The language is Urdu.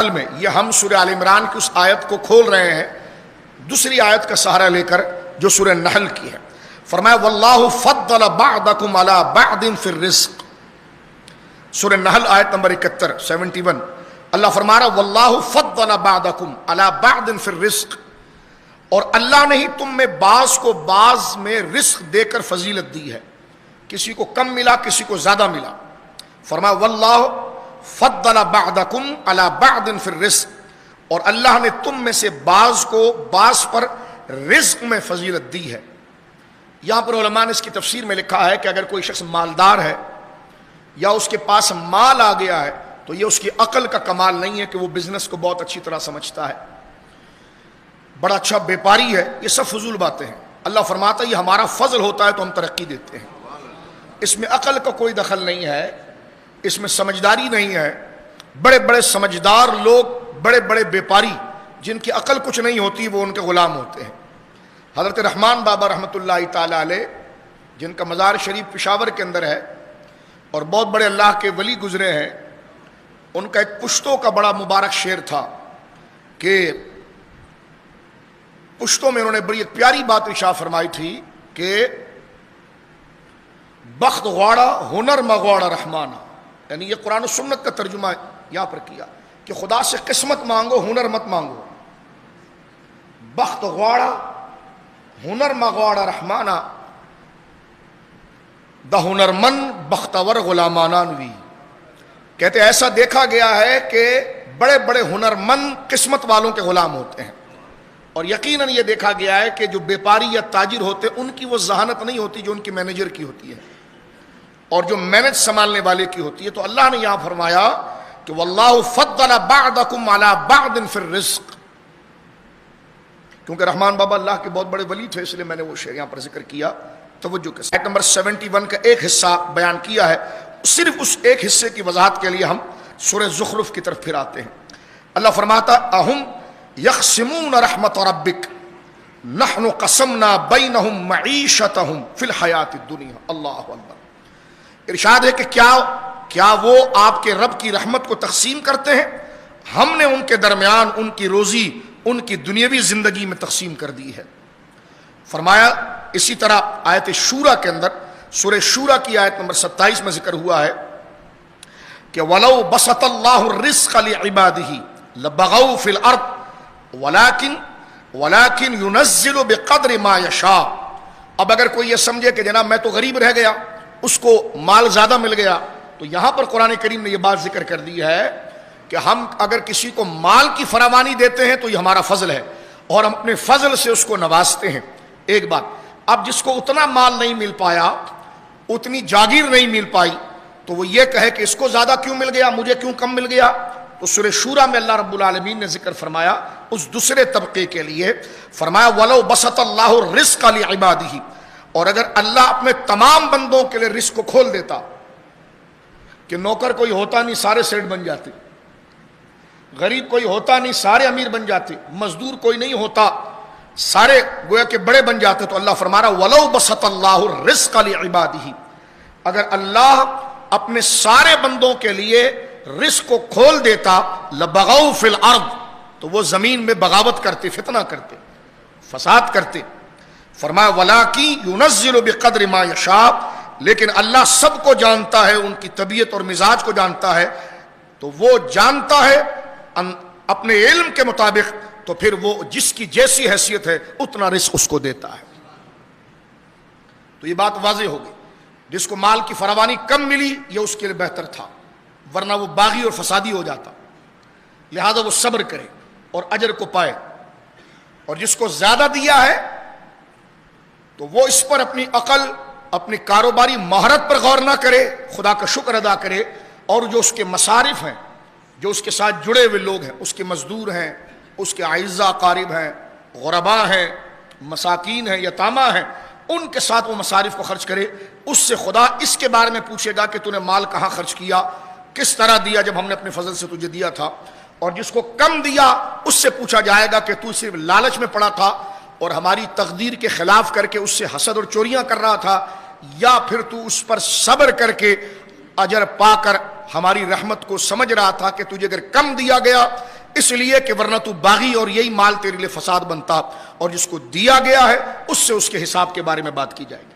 نحل میں، یہ ہم سورہ آل عمران کی اس آیت کو کھول رہے ہیں دوسری آیت کا سہارا لے کر جو سورہ نحل کی ہے. فرمایا واللہ فضل بعضکم علی بعض فی الرزق. سورہ نحل آیت نمبر 71 اللہ فرما رہا واللہ فضل بعضکم علی بعض فی الرزق، اور اللہ نے ہی تم میں بعض کو بعض میں رزق دے کر فضیلت دی ہے. کسی کو کم ملا، کسی کو زیادہ ملا. فرمایا واللہ فضل بعضکم علی بعض فی الرزق، اور اللہ نے تم میں سے بعض کو بعض پر رزق میں فضیلت دی ہے. یہاں پر علماء نے اس کی تفسیر میں لکھا ہے کہ اگر کوئی شخص مالدار ہے یا اس کے پاس مال آ گیا ہے تو یہ اس کی عقل کا کمال نہیں ہے کہ وہ بزنس کو بہت اچھی طرح سمجھتا ہے، بڑا اچھا بیپاری ہے. یہ سب فضول باتیں ہیں. اللہ فرماتا ہے یہ ہمارا فضل ہوتا ہے تو ہم ترقی دیتے ہیں. اس میں عقل کا کوئی دخل نہیں ہے، اس میں سمجھداری نہیں ہے. بڑے بڑے سمجھدار لوگ، بڑے بڑے بیپاری جن کی عقل کچھ نہیں ہوتی، وہ ان کے غلام ہوتے ہیں. حضرت رحمان بابا رحمۃ اللہ تعالی علیہ، جن کا مزار شریف پشاور کے اندر ہے اور بہت بڑے اللہ کے ولی گزرے ہیں، ان کا ایک پشتوں کا بڑا مبارک شعر تھا کہ پشتوں میں انہوں نے بڑی ایک پیاری بات ارشاد فرمائی تھی کہ بخت غواڑا ہنر مغواڑا رحمانہ، یعنی یہ قرآن و سنت کا ترجمہ یہاں پر کیا کہ خدا سے قسمت مانگو، ہنر مت مانگو. بخت غواڑا ہنر مغواڑا رحمانہ، دا ہنر من بختور غلامانہ نوی. کہتے ایسا دیکھا گیا ہے کہ بڑے بڑے ہنر مند قسمت والوں کے غلام ہوتے ہیں، اور یقیناً یہ دیکھا گیا ہے کہ جو بیپاری یا تاجر ہوتے ہیں ان کی وہ ذہانت نہیں ہوتی جو ان کی مینیجر کی ہوتی ہے اور جو مینج سنبھالنے والے کی ہوتی ہے. تو اللہ نے یہاں فرمایا کہ واللہ فضل بعضکم علی بعض فی الرزق. کیونکہ رحمان بابا اللہ کے بہت بڑے ولی تھے، اس لیے میں نے وہ شعر یہاں پر ذکر کیا توجہ کے ساتھ. آیت نمبر 71 کا ایک حصہ بیان کیا ہے، صرف اس ایک حصے کی وضاحت کے لیے ہم سورہ زخرف کی طرف پھر آتے ہیں. اللہ فرماتا اہم یقسمون رحمت ربک نحن قسمنا بینہم معیشتہم فی الحیات الدنیا. اللہ اکبر. ارشاد ہے کہ کیا وہ آپ کے رب کی رحمت کو تقسیم کرتے ہیں؟ ہم نے ان کے درمیان ان کی روزی ان کی دنیاوی زندگی میں تقسیم کر دی ہے. فرمایا اسی طرح آیت شورا کے اندر، سورہ شورا کی آیت نمبر 27 میں ذکر ہوا ہے کہ وَلَوْ بَسَطَ اللَّهُ الرِّزْقَ لِعِبَادِهِ لَبَغَوْا فِي الْأَرْضِ وَلَكِنْ يُنَزِّلُ بِقَدْرِ مَا يَشَاءُ. اب اگر کوئی یہ سمجھے کہ جناب میں تو غریب رہ گیا، اس کو مال زیادہ مل گیا، تو یہاں پر قرآن کریم نے یہ بات ذکر کر دی ہے کہ ہم اگر کسی کو مال کی فراوانی دیتے ہیں تو یہ ہمارا فضل ہے اور ہم اپنے فضل سے اس کو نوازتے ہیں. ایک بات. اب جس کو اتنا مال نہیں مل پایا، اتنی جاگیر نہیں مل پائی، تو وہ یہ کہے کہ اس کو زیادہ کیوں مل گیا، مجھے کیوں کم مل گیا. تو سورہ شورا میں اللہ رب العالمین نے ذکر فرمایا اس دوسرے طبقے کے لیے. فرمایا وَلَوْ بَسَطَ اللَّهُ الرِّزْقَ لِعِبَادِهِ، اور اگر اللہ اپنے تمام بندوں کے لیے رزق کو کھول دیتا کہ نوکر کوئی ہوتا نہیں سارے سیٹ بن جاتے، غریب کوئی ہوتا نہیں سارے امیر بن جاتے، مزدور کوئی نہیں ہوتا سارے گویا کہ بڑے بن جاتے، تو اللہ فرما رہا وَلَوْ بَسَطَ اللَّهُ الرِّزْقَ لِعِبَادِهِ، اگر اللہ اپنے سارے بندوں کے لیے رزق کو کھول دیتا لَبَغَوْا فِي الْأَرْضِ، تو وہ زمین میں بغاوت کرتے، فتنہ کرتے، فساد کرتے. فرمایا وَلَكِنْ يُنَزِّلُ بِقَدْرِ مَا يَشَاءُ، لیکن اللہ سب کو جانتا ہے، ان کی طبیعت اور مزاج کو جانتا ہے، تو وہ جانتا ہے اپنے علم کے مطابق، تو پھر وہ جس کی جیسی حیثیت ہے اتنا رزق اس کو دیتا ہے. تو یہ بات واضح ہوگی. جس کو مال کی فراوانی کم ملی یہ اس کے لیے بہتر تھا، ورنہ وہ باغی اور فسادی ہو جاتا. لہذا وہ صبر کرے اور اجر کو پائے. اور جس کو زیادہ دیا ہے تو وہ اس پر اپنی عقل، اپنی کاروباری مہارت پر غور نہ کرے، خدا کا شکر ادا کرے، اور جو اس کے مصارف ہیں، جو اس کے ساتھ جڑے ہوئے لوگ ہیں، اس کے مزدور ہیں، اس کے اعزاء اقارب ہیں، غرباء ہیں، مساکین ہیں، یتامہ ہیں، ان کے ساتھ وہ مصارف کو خرچ کرے. اس سے خدا اس کے بارے میں پوچھے گا کہ تو نے مال کہاں خرچ کیا، کس طرح دیا جب ہم نے اپنے فضل سے تجھے دیا تھا. اور جس کو کم دیا اس سے پوچھا جائے گا کہ تو صرف لالچ میں پڑا تھا اور ہماری تقدیر کے خلاف کر کے اس سے حسد اور چوریاں کر رہا تھا، یا پھر تو اس پر صبر کر کے اجر پا کر ہماری رحمت کو سمجھ رہا تھا کہ تجھے اگر کم دیا گیا اس لیے کہ ورنہ تو باغی اور یہی مال تیرے لیے فساد بنتا، اور جس کو دیا گیا ہے اس سے اس کے حساب کے بارے میں بات کی جائے گی۔